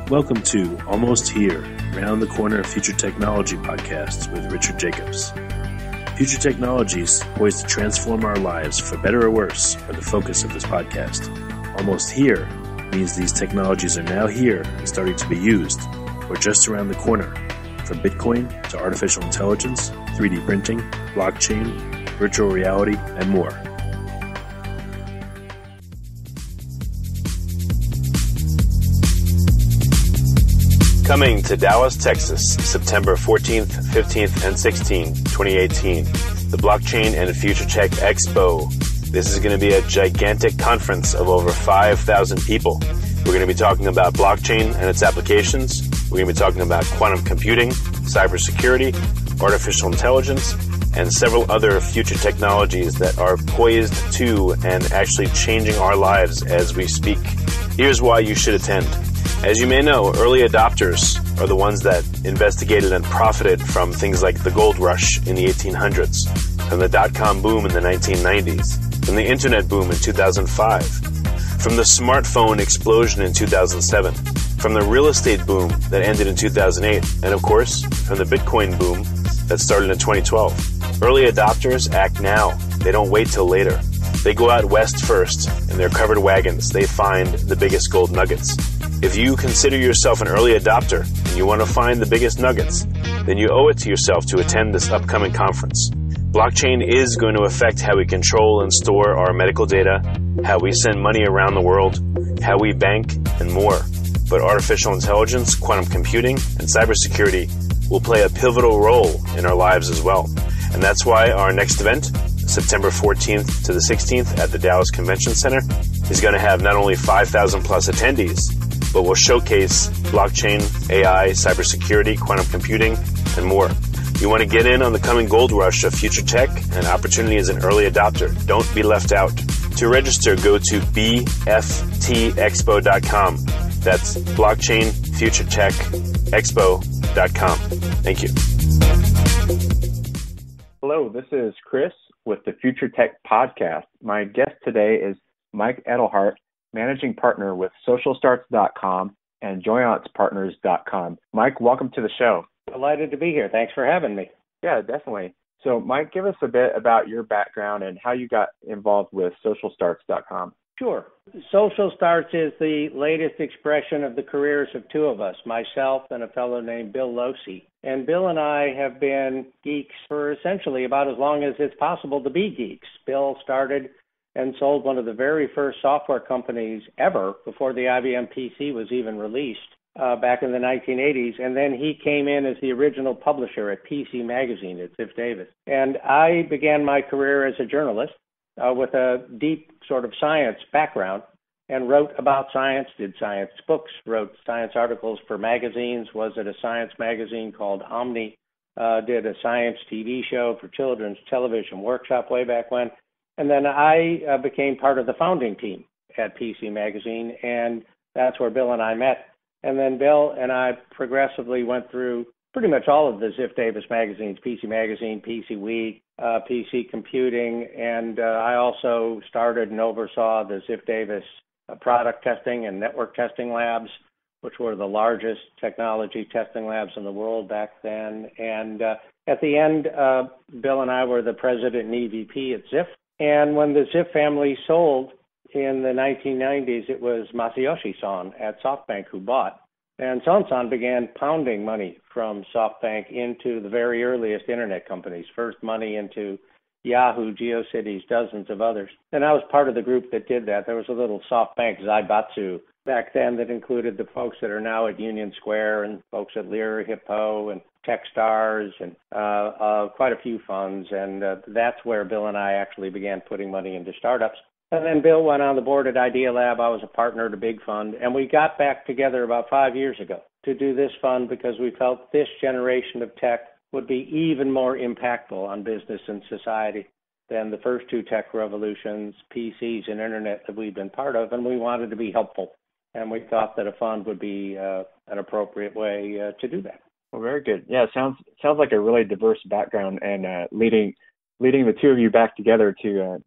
Welcome to Almost Here, Round the Corner Future Technology Podcasts with Richard Jacobs. Future technologies poised to transform our lives for better or worse are the focus of this podcast. Almost here means these technologies are now here and starting to be used, or just around the corner, from Bitcoin to artificial intelligence, 3D printing, blockchain, virtual reality, and more. Coming to Dallas, Texas, September 14th, 15th, and 16th, 2018, the Blockchain and Future Tech Expo. This is going to be a gigantic conference of over 5,000 people. We're going to be talking about blockchain and its applications. We're going to be talking about quantum computing, cybersecurity, artificial intelligence, and several other future technologies that are poised to and actually changing our lives as we speak. Here's why you should attend. As you may know, early adopters are the ones that investigated and profited from things like the gold rush in the 1800s, from the dot-com boom in the 1990s, from the internet boom in 2005, from the smartphone explosion in 2007, from the real estate boom that ended in 2008, and of course, from the Bitcoin boom that started in 2012. Early adopters act now. They don't wait till later. They go out west first, in their covered wagons. They find the biggest gold nuggets. If you consider yourself an early adopter and you want to find the biggest nuggets, then you owe it to yourself to attend this upcoming conference. Blockchain is going to affect how we control and store our medical data, how we send money around the world, how we bank, and more. But artificial intelligence, quantum computing, and cybersecurity will play a pivotal role in our lives as well. And that's why our next event, September 14th to the 16th at the Dallas Convention Center, is going to have not only 5,000 plus attendees, but will showcase blockchain, AI, cybersecurity, quantum computing, and more. You want to get in on the coming gold rush of future tech and opportunity as an early adopter. Don't be left out. To register, go to bftexpo.com. That's blockchainfuturetechexpo.com. Thank you. Hello, this is Chris with the Future Tech Podcast. My guest today is Mike Edelhart, Managing Partner with socialstarts.com and joyancepartners.com. Mike, welcome to the show. Delighted to be here. Thanks for having me. Yeah, definitely. So, Mike, give us a bit about your background and how you got involved with socialstarts.com. Sure. Social Starts is the latest expression of the careers of two of us, myself and a fellow named Bill Lohse. And Bill and I have been geeks for essentially about as long as it's possible to be geeks. Bill started and sold one of the very first software companies ever before the IBM PC was even released back in the 1980s. And then he came in as the original publisher at PC Magazine at Ziff Davis. And I began my career as a journalist with a deep sort of science background and wrote about science, did science books, wrote science articles for magazines, was at a science magazine called Omni, did a science TV show for Children's Television Workshop way back when. And then I became part of the founding team at PC Magazine, and that's where Bill and I met. And then Bill and I progressively went through pretty much all of the Ziff Davis magazines, PC Magazine, PC Week, PC Computing, and I also started and oversaw the Ziff Davis product testing and network testing labs, which were the largest technology testing labs in the world back then. And at the end, Bill and I were the president and EVP at Ziff. And when the Ziff family sold in the 1990s, it was Masayoshi-san at SoftBank who bought. And Son-san began pounding money from SoftBank into the very earliest internet companies, first money into Yahoo, GeoCities, dozens of others. And I was part of the group that did that. There was a little SoftBank Zaibatsu back then that included the folks that are now at Union Square and folks at Lear Hippo and Techstars and quite a few funds. And that's where Bill and I actually began putting money into startups. And then Bill went on the board at Idea Lab. I was a partner at a big fund. And we got back together about 5 years ago to do this fund because we felt this generation of tech would be even more impactful on business and society than the first two tech revolutions, PCs and internet that we've been part of. And we wanted to be helpful. And we thought that a fund would be an appropriate way to do that. Well, very good. Yeah, sounds like a really diverse background and leading leading the two of you back together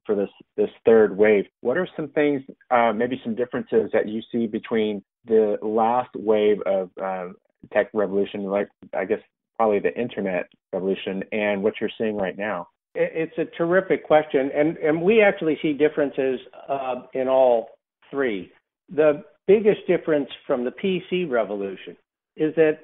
for this third wave. What are some things, maybe some differences that you see between the last wave of tech revolution, like I guess probably the internet revolution, and what you're seeing right now? It's a terrific question, and we actually see differences in all three. The biggest difference from the PC revolution is that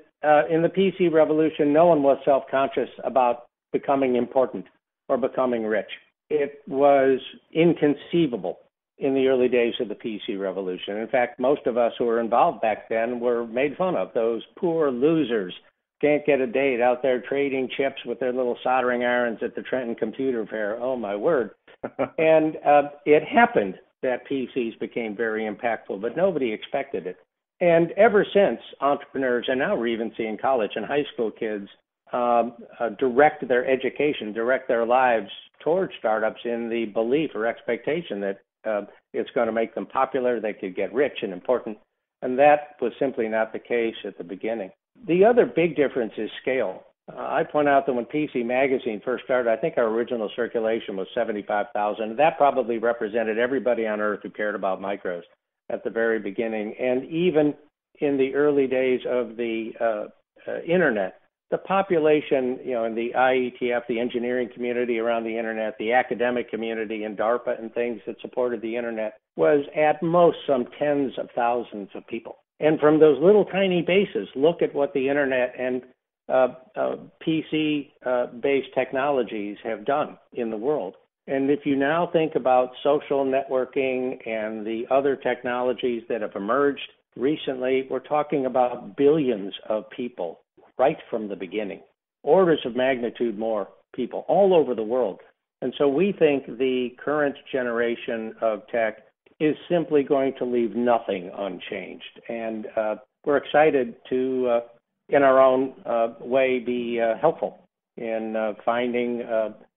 in the PC revolution, no one was self-conscious about becoming important or becoming rich. It was inconceivable in the early days of the PC revolution. In fact, most of us who were involved back then were made fun of, those poor losers. Can't get a date out there trading chips with their little soldering irons at the Trenton Computer Fair. Oh, my word. And it happened that PCs became very impactful, but nobody expected it. And ever since, entrepreneurs, and now we're even seeing college and high school kids direct their education, direct their lives towards startups in the belief or expectation that it's going to make them popular, they could get rich and important. And that was simply not the case at the beginning. The other big difference is scale. I point out that when PC Magazine first started, I think our original circulation was 75,000. That probably represented everybody on Earth who cared about micros at the very beginning. And even in the early days of the Internet, the population, in the IETF, the engineering community around the Internet, the academic community and DARPA and things that supported the Internet was at most some tens of thousands of people. And from those little tiny bases, look at what the Internet and PC-based technologies have done in the world. And if you now think about social networking and the other technologies that have emerged recently, we're talking about billions of people right from the beginning, orders of magnitude more people all over the world. And so we think the current generation of tech is simply going to leave nothing unchanged. And we're excited to, in our own way, be helpful in finding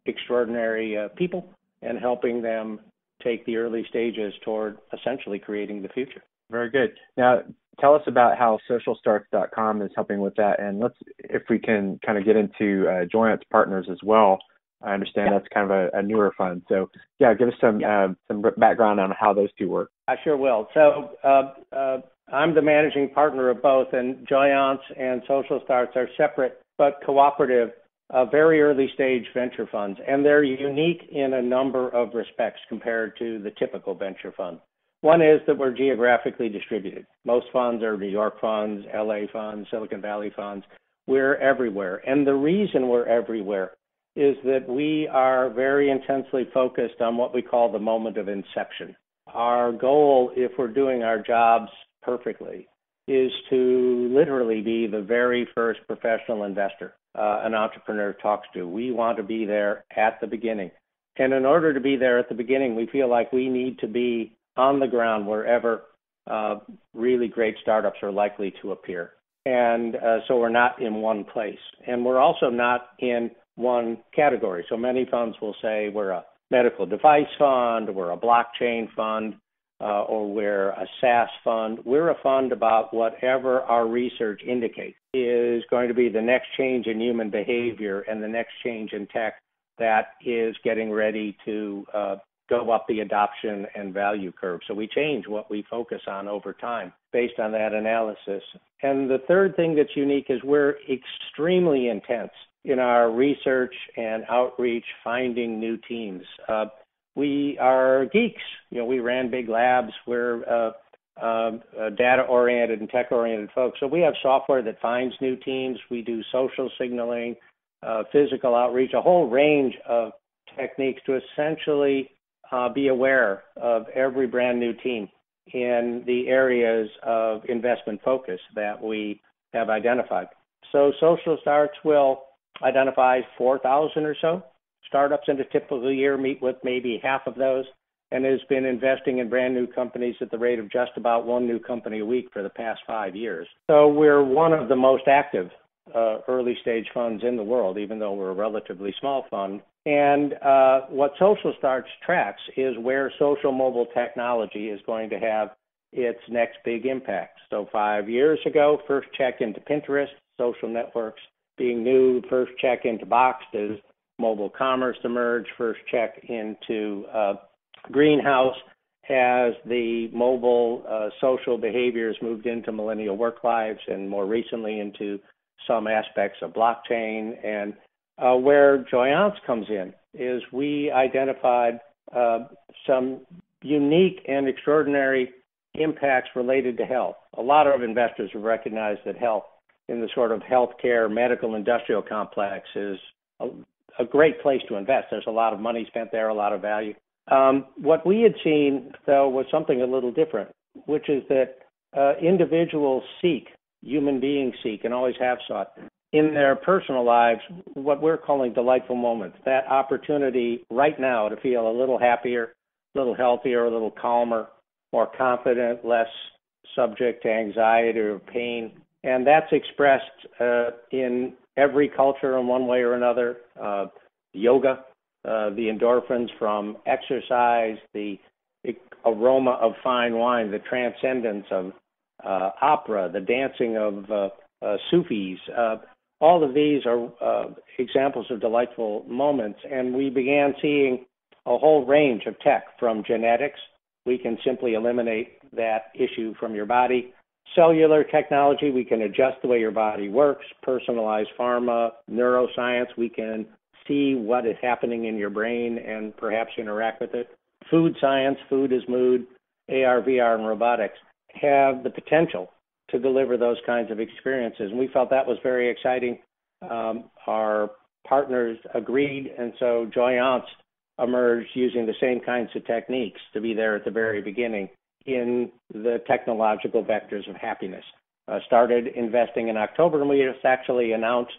extraordinary people and helping them take the early stages toward essentially creating the future. Very good. Now, tell us about how socialstarts.com is helping with that. And if we can kind of get into Joyance Partners as well. I understand that's kind of a newer fund. So, give us some background on how those two work. I sure will. So, I'm the managing partner of both, and Joyance and Social Starts are separate but cooperative, very early stage venture funds, and they're unique in a number of respects compared to the typical venture fund. One is that we're geographically distributed. Most funds are New York funds, LA funds, Silicon Valley funds. We're everywhere, and the reason we're everywhere is that we are very intensely focused on what we call the moment of inception. Our goal, if we're doing our jobs perfectly, is to literally be the very first professional investor an entrepreneur talks to. We want to be there at the beginning. And in order to be there at the beginning, we feel like we need to be on the ground wherever really great startups are likely to appear. And so we're not in one place. And we're also not in one category. So many funds will say we're a medical device fund, we're a blockchain fund, or we're a SaaS fund. We're a fund about whatever our research indicates is going to be the next change in human behavior and the next change in tech that is getting ready to go up the adoption and value curve. So we change what we focus on over time based on that analysis. And the third thing that's unique is we're extremely intense in our research and outreach, finding new teams. We are geeks. We ran big labs. We're data-oriented and tech-oriented folks. So we have software that finds new teams. We do social signaling, physical outreach, a whole range of techniques to essentially be aware of every brand new team in the areas of investment focus that we have identified. So Social Starts will identify 4,000 or so startups in a typical year, meet with maybe half of those, and has been investing in brand new companies at the rate of just about one new company a week for the past 5 years. So we're one of the most active early stage funds in the world, even though we're a relatively small fund. And what Social Starts tracks is where social mobile technology is going to have its next big impact. So 5 years ago, first check into Pinterest, social networks being new, first check into Boxed as mobile commerce emerged, first check into greenhouse as the mobile social behaviors moved into millennial work lives and more recently into some aspects of blockchain. And where Joyance comes in is we identified some unique and extraordinary impacts related to health. A lot of investors have recognized that health in the sort of healthcare, medical, industrial complex is a great place to invest. There's a lot of money spent there, a lot of value. What we had seen, though, was something a little different, which is that individuals seek, human beings seek, and always have sought, in their personal lives, what we're calling delightful moments, that opportunity right now to feel a little happier, a little healthier, a little calmer, more confident, less subject to anxiety or pain. And that's expressed in every culture in one way or another. Yoga, the endorphins from exercise, the aroma of fine wine, the transcendence of opera, the dancing of Sufis. All of these are examples of delightful moments. And we began seeing a whole range of tech from genetics. We can simply eliminate that issue from your body. Cellular technology, we can adjust the way your body works. Personalized pharma, neuroscience, we can see what is happening in your brain and perhaps interact with it. Food science, food is mood, AR, VR, and robotics have the potential to deliver those kinds of experiences. And we felt that was very exciting. Our partners agreed, and so Joyance emerged using the same kinds of techniques to be there at the very beginning in the technological vectors of happiness. Started investing in October, and we just actually announced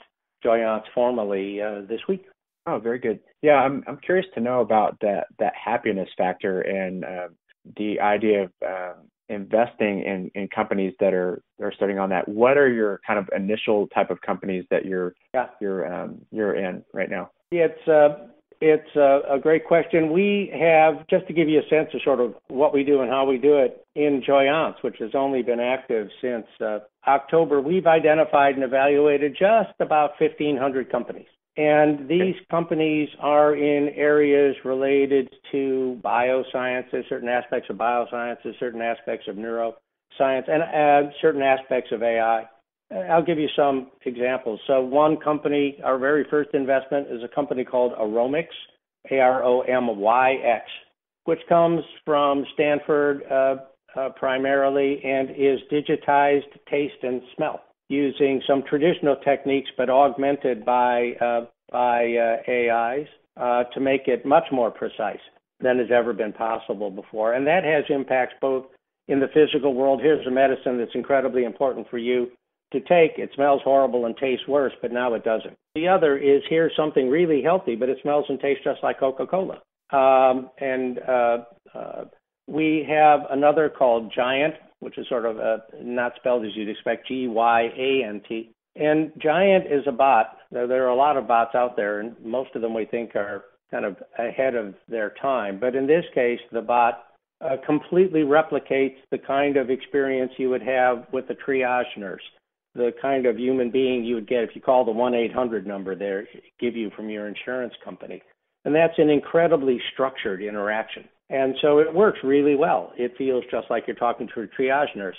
Joyance formally this week. Oh, very good. Yeah, I'm curious to know about that happiness factor and the idea of investing in companies that are starting on that. What are your kind of initial type of companies that you're in right now? It's a great question. We have, just to give you a sense of sort of what we do and how we do it, in Joyance, which has only been active since October, we've identified and evaluated just about 1,500 companies. And these companies are in areas related to biosciences, certain aspects of biosciences, certain aspects of neuroscience, and certain aspects of AI. I'll give you some examples. So one company, our very first investment, is a company called Aromyx, Aromyx, which comes from Stanford primarily and is digitized taste and smell using some traditional techniques but augmented by AIs to make it much more precise than has ever been possible before. And that has impacts both in the physical world. Here's a medicine that's incredibly important for you to take. It smells horrible and tastes worse, but now it doesn't. The other is, here's something really healthy, but it smells and tastes just like Coca-Cola. We have another called Giant, which is sort of not spelled as you'd expect, Gyant. And Giant is a bot. There are a lot of bots out there, and most of them we think are kind of ahead of their time. But in this case, the bot completely replicates the kind of experience you would have with a triage nurse, the kind of human being you would get if you call the 1-800 number there, give you from your insurance company. And that's an incredibly structured interaction. And so it works really well. It feels just like you're talking to a triage nurse.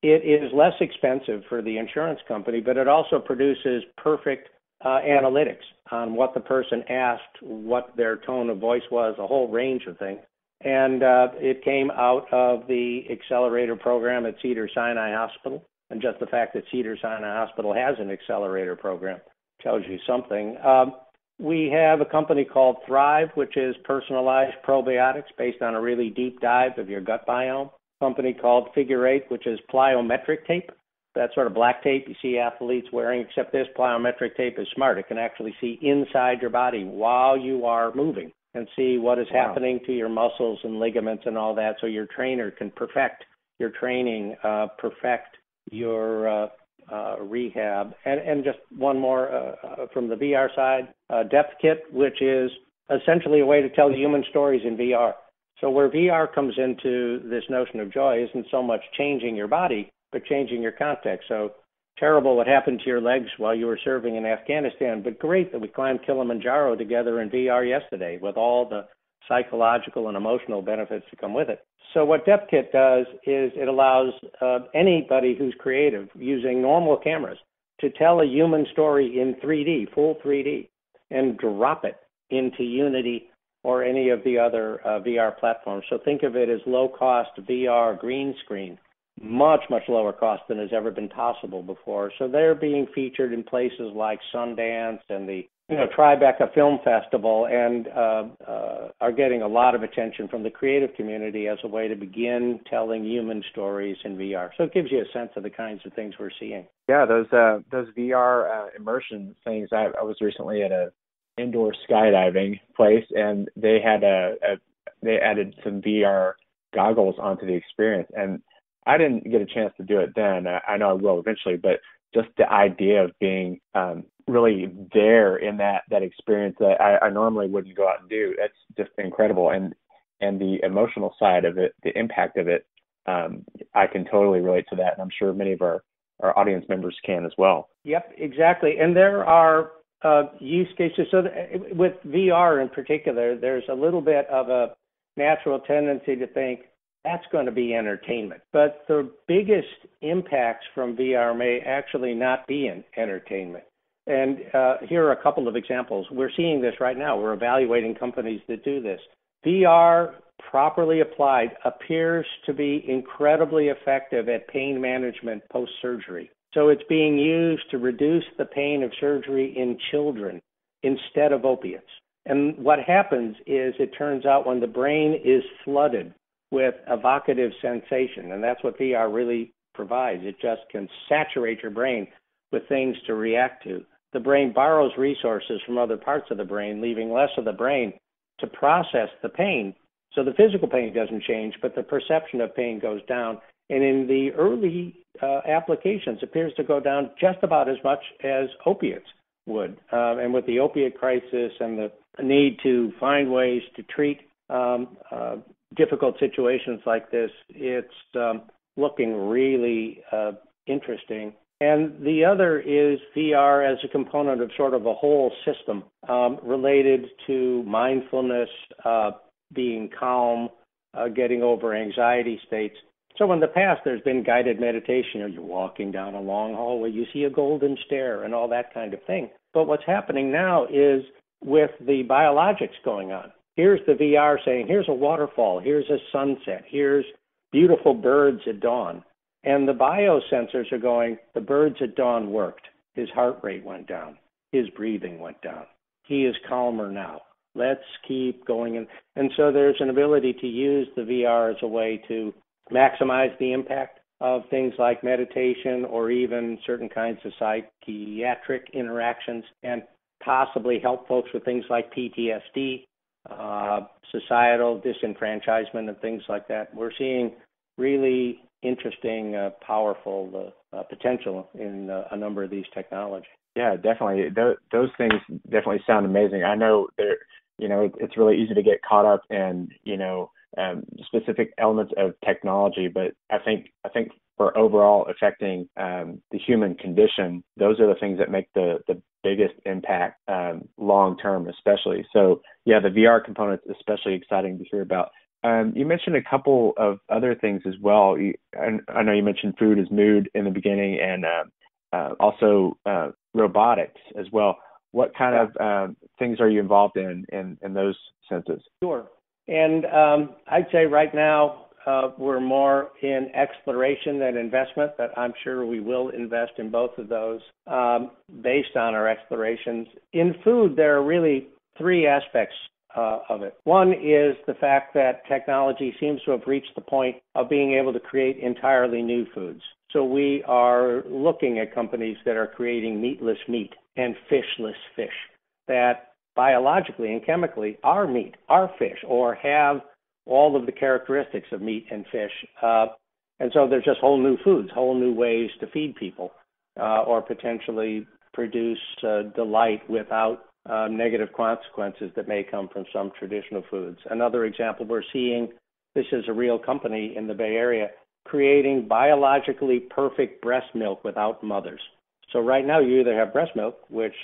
It is less expensive for the insurance company, but it also produces perfect analytics on what the person asked, what their tone of voice was, a whole range of things. And it came out of the accelerator program at Cedars-Sinai Hospital. And just the fact that Cedars-Sinai Hospital has an accelerator program tells you something. We have a company called Thrive, which is personalized probiotics based on a really deep dive of your gut biome. A company called Figure 8, which is plyometric tape. That sort of black tape you see athletes wearing, except this plyometric tape is smart. It can actually see inside your body while you are moving and see what is happening to your muscles and ligaments and all that, so your trainer can perfect your training, perfect your rehab. And just one more from the VR side, Depth Kit, which is essentially a way to tell human stories in VR. So where VR comes into this notion of joy isn't so much changing your body, but changing your context. So terrible what happened to your legs while you were serving in Afghanistan, but great that we climbed Kilimanjaro together in VR yesterday with all the psychological and emotional benefits that come with it. So what DepKit does is it allows anybody who's creative using normal cameras to tell a human story in 3D, full 3D, and drop it into Unity or any of the other VR platforms. So think of it as low-cost VR green screen, much, much lower cost than has ever been possible before. So they're being featured in places like Sundance and the Tribeca Film Festival, and are getting a lot of attention from the creative community as a way to begin telling human stories in VR. So it gives you a sense of the kinds of things we're seeing. Yeah, those VR immersion things. I was recently at a indoor skydiving place, and they had they added some VR goggles onto the experience, and I didn't get a chance to do it then. I know I will eventually, but just the idea of being really there in that experience that I normally wouldn't go out and do, that's just incredible. And the emotional side of it, the impact of it, I can totally relate to that, and I'm sure many of our audience members can as well. Yep, exactly. And there are use cases. So with VR in particular, there's a little bit of a natural tendency to think that's going to be entertainment. But the biggest impacts from VR may actually not be in entertainment. And here are a couple of examples. We're seeing this right now. We're evaluating companies that do this. VR, properly applied, appears to be incredibly effective at pain management post-surgery. So it's being used to reduce the pain of surgery in children instead of opiates. And what happens is it turns out when the brain is flooded with evocative sensation, and that's what VR really provides. It just can saturate your brain with things to react to. The brain borrows resources from other parts of the brain, leaving less of the brain to process the pain. So the physical pain doesn't change, but the perception of pain goes down. And in the early applications, appears to go down just about as much as opiates would. And with the opiate crisis and the need to find ways to treat difficult situations like this, it's looking really interesting. And the other is VR as a component of sort of a whole system related to mindfulness, being calm, getting over anxiety states. So in the past, there's been guided meditation. You're walking down a long hallway, you see a golden stare and all that kind of thing. But what's happening now is with the biologics going on. Here's the VR saying, here's a waterfall, here's a sunset, here's beautiful birds at dawn. And the biosensors are going, the birds at dawn worked. His heart rate went down. His breathing went down. He is calmer now. Let's keep going. And so there's an ability to use the VR as a way to maximize the impact of things like meditation or even certain kinds of psychiatric interactions, and possibly help folks with things like PTSD, societal disenfranchisement and things like that. We're seeing really interesting, powerful potential in a number of these technologies. Yeah, definitely. Those things definitely sound amazing. I know it's really easy to get caught up in, specific elements of technology, but I think for overall affecting the human condition, those are the things that make the biggest impact long term, especially. So yeah, the VR component is especially exciting to hear about. You mentioned a couple of other things as well. I know you mentioned food as mood in the beginning, and also robotics as well. What kind of things are you involved in those senses? Sure. And I'd say right now we're more in exploration than investment, but I'm sure we will invest in both of those based on our explorations. In food, there are really three aspects of it. One is the fact that technology seems to have reached the point of being able to create entirely new foods. So we are looking at companies that are creating meatless meat and fishless fish that biologically and chemically are meat, are fish, or have all of the characteristics of meat and fish. And so there's just whole new foods, whole new ways to feed people or potentially produce delight without negative consequences that may come from some traditional foods. Another example we're seeing, this is a real company in the Bay Area creating biologically perfect breast milk without mothers. So right now you either have breast milk, which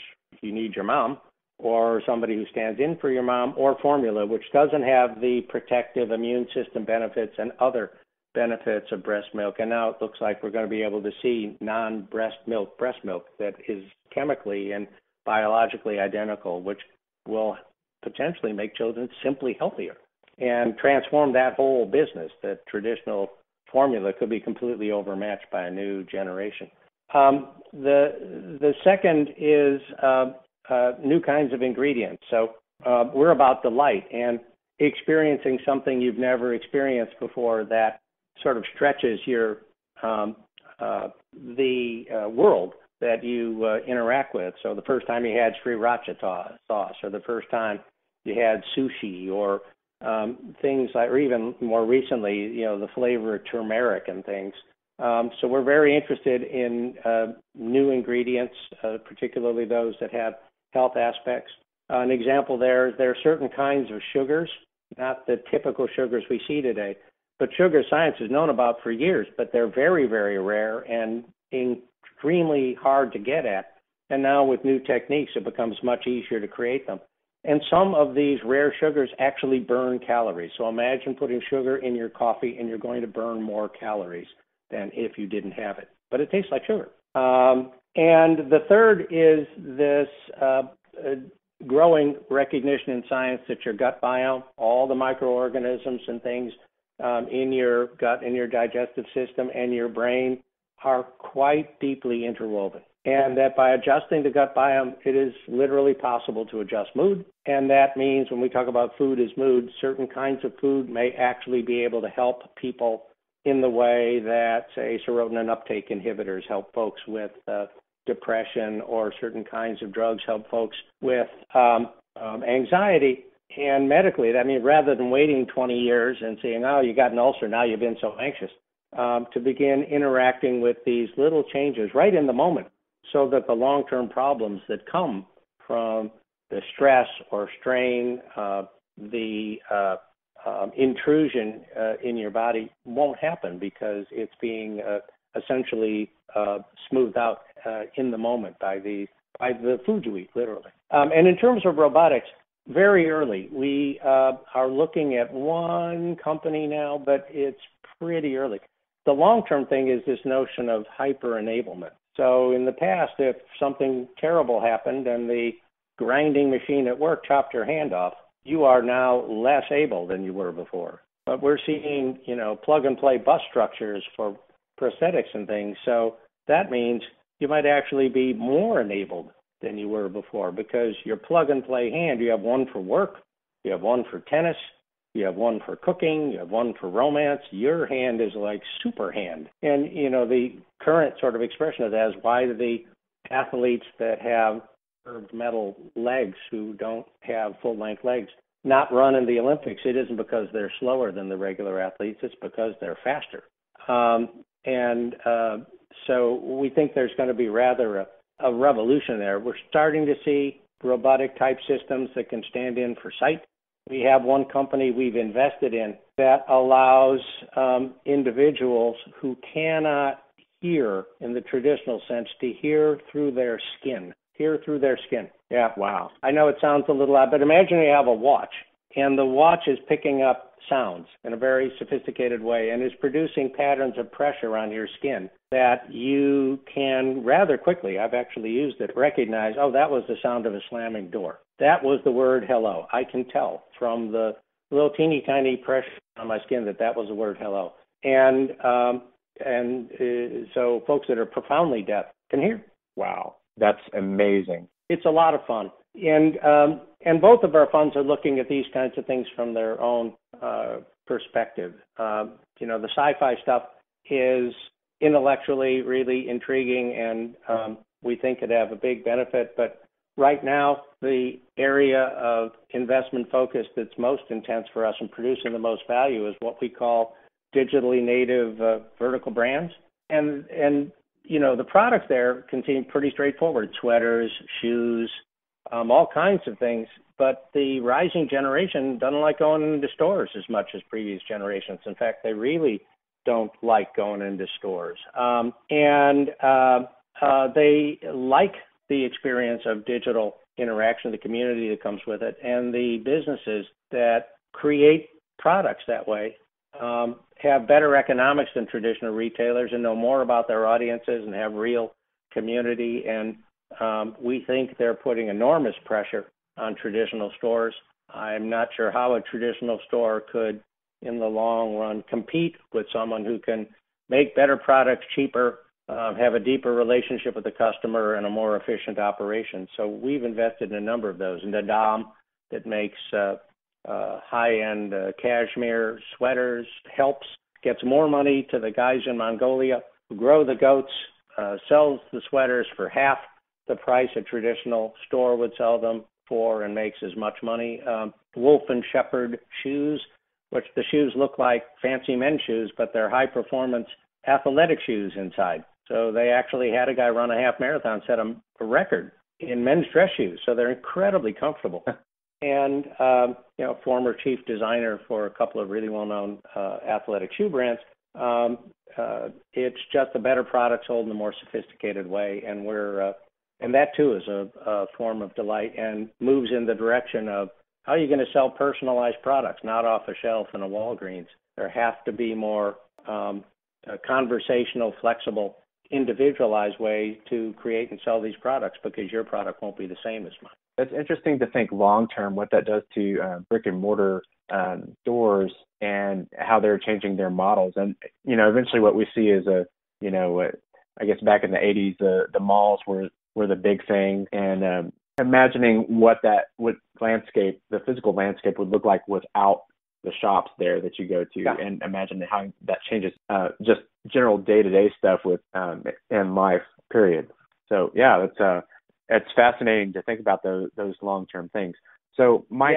you need your mom, or somebody who stands in for your mom, or formula, which doesn't have the protective immune system benefits and other benefits of breast milk. And now it looks like we're going to be able to see non-breast milk breast milk that is chemically and biologically identical, which will potentially make children simply healthier and transform that whole business. That traditional formula could be completely overmatched by a new generation. The second is new kinds of ingredients. So we're about delight and experiencing something you've never experienced before that sort of stretches your the world that you interact with. So the first time you had sriracha sauce, or the first time you had sushi, or things like, or even more recently, the flavor of turmeric and things. So we're very interested in new ingredients, particularly those that have health aspects. An example there are certain kinds of sugars, not the typical sugars we see today, but sugar science is known about for years, but they're very, very rare and extremely hard to get at. And now with new techniques, it becomes much easier to create them. And some of these rare sugars actually burn calories. So imagine putting sugar in your coffee and you're going to burn more calories than if you didn't have it. But it tastes like sugar. And the third is this growing recognition in science that your gut biome, all the microorganisms and things in your gut, in your digestive system, and your brain are quite deeply interwoven. And that by adjusting the gut biome, it is literally possible to adjust mood. And that means when we talk about food as mood, certain kinds of food may actually be able to help people in the way that, say, serotonin uptake inhibitors help folks with depression, or certain kinds of drugs help folks with anxiety. And medically, that means rather than waiting 20 years and saying, oh, you got an ulcer, now you've been so anxious, to begin interacting with these little changes right in the moment, so that the long-term problems that come from the stress or strain, the intrusion in your body won't happen, because it's being essentially smoothed out in the moment by the food you eat, literally. And in terms of robotics, very early. We are looking at one company now, but it's pretty early. The long-term thing is this notion of hyper-enablement. So in the past, if something terrible happened and the grinding machine at work chopped your hand off, you are now less able than you were before. But we're seeing, plug-and-play bus structures for prosthetics and things. So that means you might actually be more enabled than you were before, because your plug-and-play hand, you have one for work, you have one for tennis, you have one for cooking, you have one for romance. Your hand is like super hand. And, the current sort of expression of that is, why do the athletes that have curved metal legs, who don't have full-length legs, not run in the Olympics? It isn't because they're slower than the regular athletes. It's because they're faster. So we think there's going to be rather a revolution there. We're starting to see robotic-type systems that can stand in for sight. We have one company we've invested in that allows individuals who cannot hear in the traditional sense to hear through their skin. Hear through their skin. Yeah. Wow. I know it sounds a little odd, but imagine you have a watch, and the watch is picking up sounds in a very sophisticated way and is producing patterns of pressure on your skin that you can rather quickly, I've actually used it, recognize, oh, that was the sound of a slamming door. That was the word hello. I can tell from the little teeny tiny pressure on my skin that was the word hello. And so folks that are profoundly deaf can hear. Wow. That's amazing. It's a lot of fun. And both of our funds are looking at these kinds of things from their own perspective. The sci-fi stuff is intellectually really intriguing, and we think could have a big benefit. But right now, the area of investment focus that's most intense for us and producing the most value is what we call digitally native vertical brands. And the products there can seem pretty straightforward: sweaters, shoes, all kinds of things. But the rising generation doesn't like going into stores as much as previous generations. In fact, they really don't like going into stores. And they like the experience of digital interaction, the community that comes with it, and the businesses that create products that way have better economics than traditional retailers and know more about their audiences and have real community. And we think they're putting enormous pressure on traditional stores. I'm not sure how a traditional store could, in the long run, compete with someone who can make better products cheaper, have a deeper relationship with the customer, and a more efficient operation. So we've invested in a number of those. And the Dom that makes high-end cashmere sweaters helps, gets more money to the guys in Mongolia who grow the goats, sells the sweaters for half the price a traditional store would sell them for, and makes as much money. Wolf and Shepherd shoes, which the shoes look like fancy men's shoes, but they're high-performance athletic shoes inside. So they actually had a guy run a half marathon, set a record in men's dress shoes. So they're incredibly comfortable. And, former chief designer for a couple of really well-known athletic shoe brands. It's just a better product sold in a more sophisticated way. And and that too is a form of delight and moves in the direction of how are you going to sell personalized products, not off a shelf in a Walgreens. There have to be more conversational, flexible, individualized way to create and sell these products, because your product won't be the same as mine. It's interesting to think long-term what that does to brick and mortar stores and how they're changing their models. And, eventually what we see is I guess back in the 80s, the malls were the big thing. And imagining what landscape, the physical landscape would look like without the shops there that you go to, and imagine how that changes just general day-to-day stuff in life, period. So, yeah, it's fascinating to think about those long-term things. So, Mike...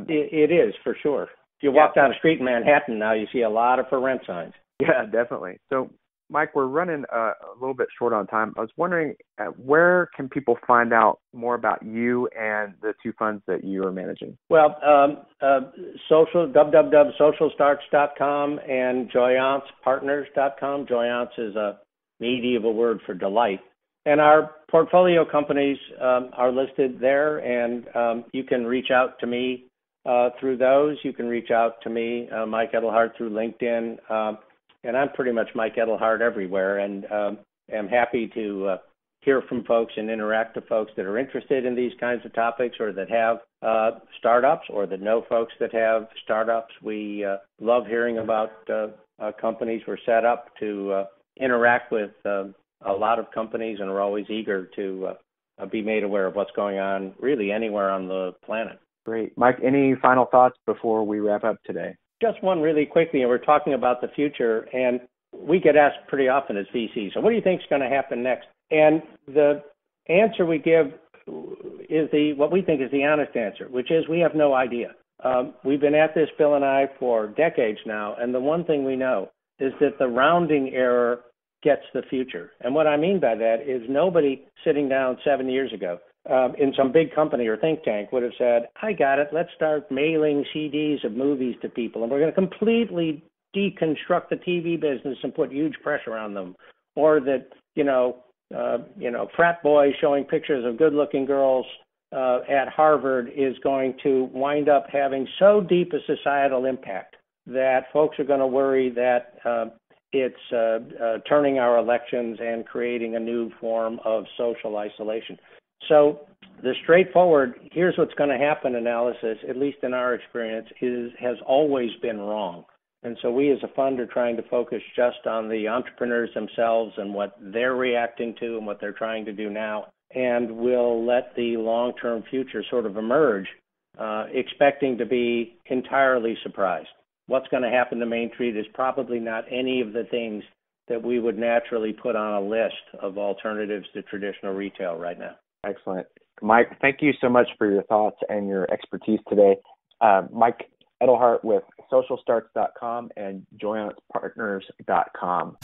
it is, for sure. If you walk down the street in Manhattan now, you see a lot of for rent signs. Yeah, definitely. So, Mike, we're running a little bit short on time. I was wondering, where can people find out more about you and the two funds that you are managing? Well, www.socialstarts.com and joyancepartners.com. Joyance is a medieval word for delight. And our portfolio companies are listed there, and you can reach out to me through those. You can reach out to me, Mike Edelhart, through LinkedIn. And I'm pretty much Mike Edelhart everywhere, and am happy to hear from folks and interact with folks that are interested in these kinds of topics, or that have startups, or that know folks that have startups. We love hearing about companies. We're set up to interact with a lot of companies, and we're always eager to be made aware of what's going on really anywhere on the planet. Great. Mike, any final thoughts before we wrap up today? Just one really quickly, and we're talking about the future, and we get asked pretty often as VCs, so what do you think is going to happen next? And the answer we give is what we think is the honest answer, which is we have no idea. We've been at this, Bill and I, for decades now, and the one thing we know is that the rounding error gets the future. And what I mean by that is nobody sitting down 7 years ago in some big company or think tank would have said, I got it, let's start mailing CDs of movies to people, and we're going to completely deconstruct the TV business and put huge pressure on them. Or that, frat boys showing pictures of good-looking girls at Harvard is going to wind up having so deep a societal impact that folks are going to worry that it's turning our elections and creating a new form of social isolation. So the straightforward, here's what's going to happen analysis, at least in our experience, has always been wrong. And so we as a fund are trying to focus just on the entrepreneurs themselves and what they're reacting to and what they're trying to do now. And we'll let the long-term future sort of emerge, expecting to be entirely surprised. What's going to happen to Main Street is probably not any of the things that we would naturally put on a list of alternatives to traditional retail right now. Excellent. Mike, thank you so much for your thoughts and your expertise today. Mike Edelhart with socialstarts.com and joyancepartners.com.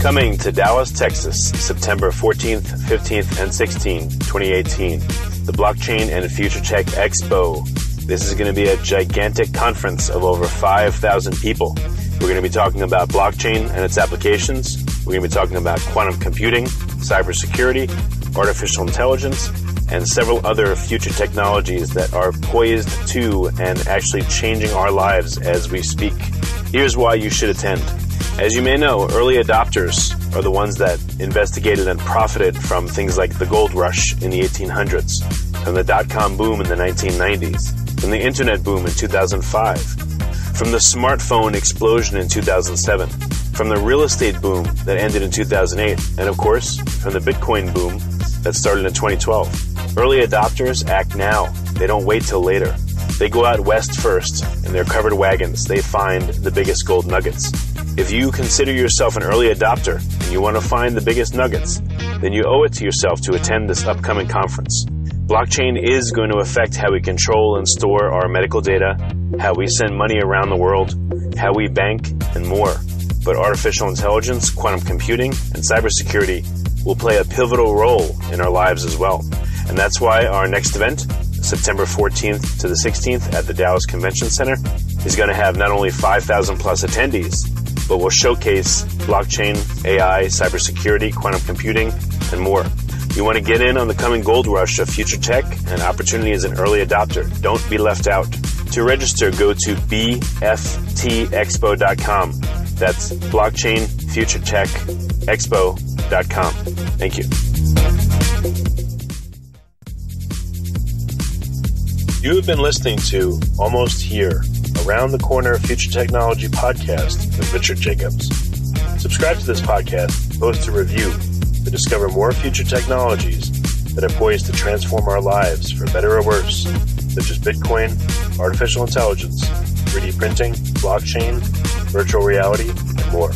Coming to Dallas, Texas, September 14th, 15th, and 16th, 2018, the Blockchain and Future Tech Expo. This is going to be a gigantic conference of over 5,000 people. We're going to be talking about blockchain and its applications. We're going to be talking about quantum computing, cybersecurity, artificial intelligence, and several other future technologies that are poised to and actually changing our lives as we speak. Here's why you should attend. As you may know, early adopters are the ones that investigated and profited from things like the gold rush in the 1800s, from the dot-com boom in the 1990s, from the internet boom in 2005, from the smartphone explosion in 2007, from the real estate boom that ended in 2008, and of course, from the Bitcoin boom that started in 2012. Early adopters act now. They don't wait till later. They go out west first, in their covered wagons. They find the biggest gold nuggets. If you consider yourself an early adopter and you want to find the biggest nuggets, then you owe it to yourself to attend this upcoming conference. Blockchain is going to affect how we control and store our medical data, how we send money around the world, how we bank, and more. But artificial intelligence, quantum computing, and cybersecurity will play a pivotal role in our lives as well. And that's why our next event, September 14th to the 16th at the Dallas Convention Center, is going to have not only 5,000 plus attendees, but will showcase blockchain, AI, cybersecurity, quantum computing, and more. You want to get in on the coming gold rush of future tech and opportunity as an early adopter. Don't be left out. To register, go to bftexpo.com. That's blockchainfuturetechexpo.com. Thank you. You have been listening to Almost Here, Around the Corner Future Technology podcast with Richard Jacobs. Subscribe to this podcast, post a review to discover more future technologies that are poised to transform our lives for better or worse, such as Bitcoin, artificial intelligence, 3D printing, blockchain, virtual reality, and more.